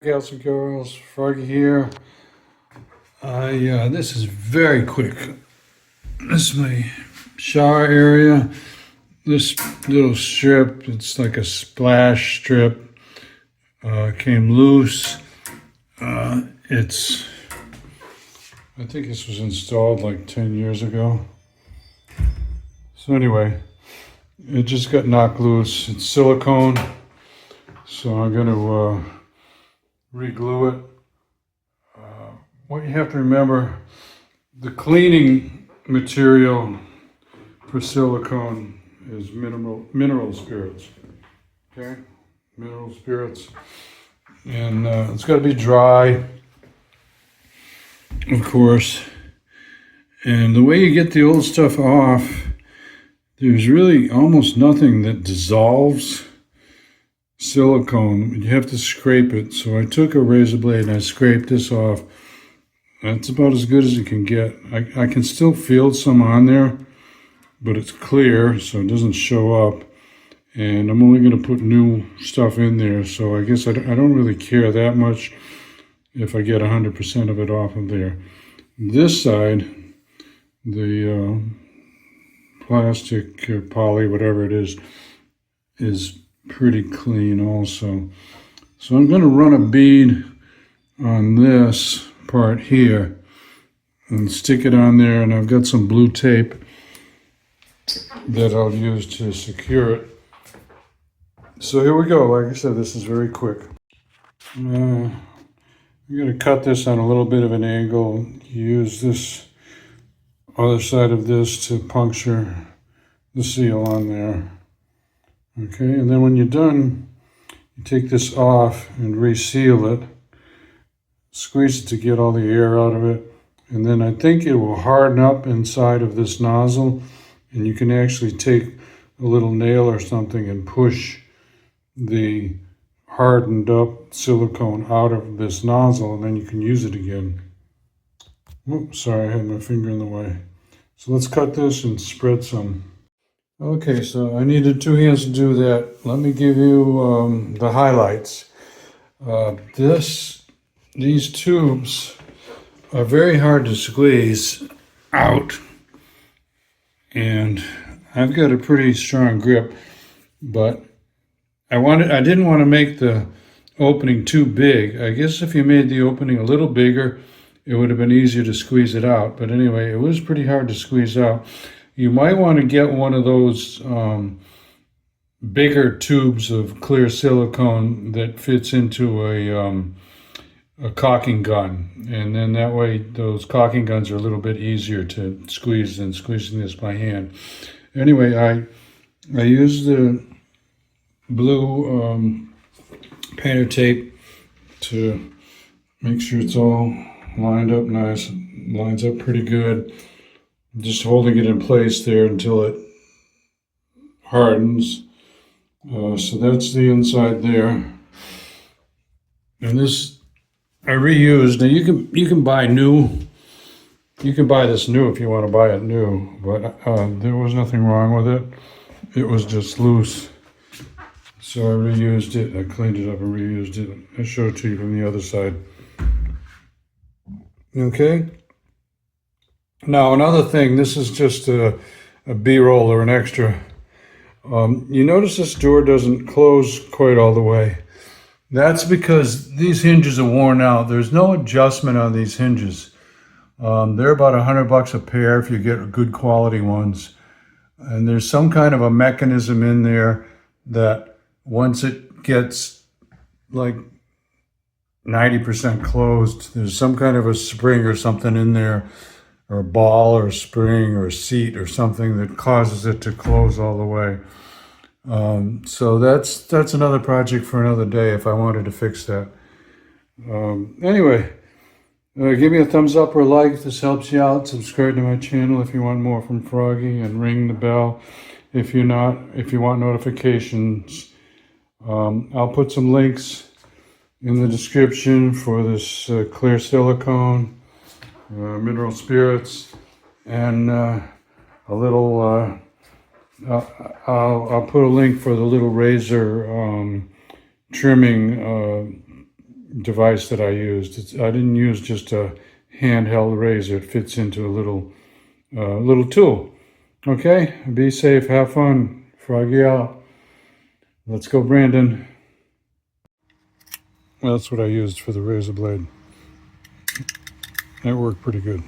Gals and girls, Froggy here. This is very quick. This is my shower area. This little strip, it's like a splash strip, came loose. I think this was installed like 10 years ago. So anyway, it just got knocked loose. It's silicone, so I'm going to re-glue it. What you have to remember, the cleaning material for silicone is mineral spirits. Okay, mineral spirits, and it's got to be dry, of course. And the way you get the old stuff off, there's really almost nothing that dissolves silicone. You have to scrape it. So I took a razor blade and I scraped this off. That's about as good as you can get. I can still feel some on there, but it's clear, so it doesn't show up. And I'm only going to put new stuff in there, so I guess I don't really care that much if I get 100% of it off of there. This side, the plastic or poly, whatever it is pretty clean also. So I'm going to run a bead on this part here and stick it on there, and I've got some blue tape that I'll use to secure it. So here we go. Like I said, this is very quick. I'm going to cut this on a little bit of an angle. Use this other side of this to puncture the seal on there. Okay, and then when you're done, you take this off and reseal it. Squeeze it to get all the air out of it. And then I think it will harden up inside of this nozzle. And you can actually take a little nail or something and push the hardened up silicone out of this nozzle, and then you can use it again. Oops, sorry, I had my finger in the way. So let's cut this and spread some. Okay, so I needed 2 hands to do that. Let me give you the highlights. These tubes are very hard to squeeze out, and I've got a pretty strong grip, but I didn't want to make the opening too big. I guess if you made the opening a little bigger, it would have been easier to squeeze it out. But anyway, it was pretty hard to squeeze out. You might want to get one of those bigger tubes of clear silicone that fits into a caulking gun, and then that way those caulking guns are a little bit easier to squeeze than squeezing this by hand. Anyway, I used the blue painter tape to make sure it's all lined up nice. It lines up pretty good. Just holding it in place there until it hardens. So that's the inside there, and this I reused. Now you can buy new. You can buy this new if you want to buy it new, but there was nothing wrong with it. It was just loose, so I reused it. I cleaned it up and reused it. I showed it to you from the other side. Okay. Now another thing. This is just a B-roll or an extra. You notice this door doesn't close quite all the way. That's because these hinges are worn out. There's no adjustment on these hinges. They're about $100 a pair if you get good quality ones. And there's some kind of a mechanism in there that once it gets like 90% closed, there's some kind of a spring or something in there, or a ball or a spring or a seat or something that causes it to close all the way. So that's another project for another day if I wanted to fix that. Anyway, give me a thumbs up or a like if this helps you out. Subscribe to my channel if you want more from Froggy, and ring the bell if you want notifications. I'll put some links in the description for this clear silicone, mineral spirits, and a little I'll put a link for the little razor trimming device that I used. I didn't use just a handheld razor. It fits into a little tool. Okay, be safe, have fun. Froggy out. Let's go, Brandon. Well, that's what I used for the razor blade. That worked pretty good.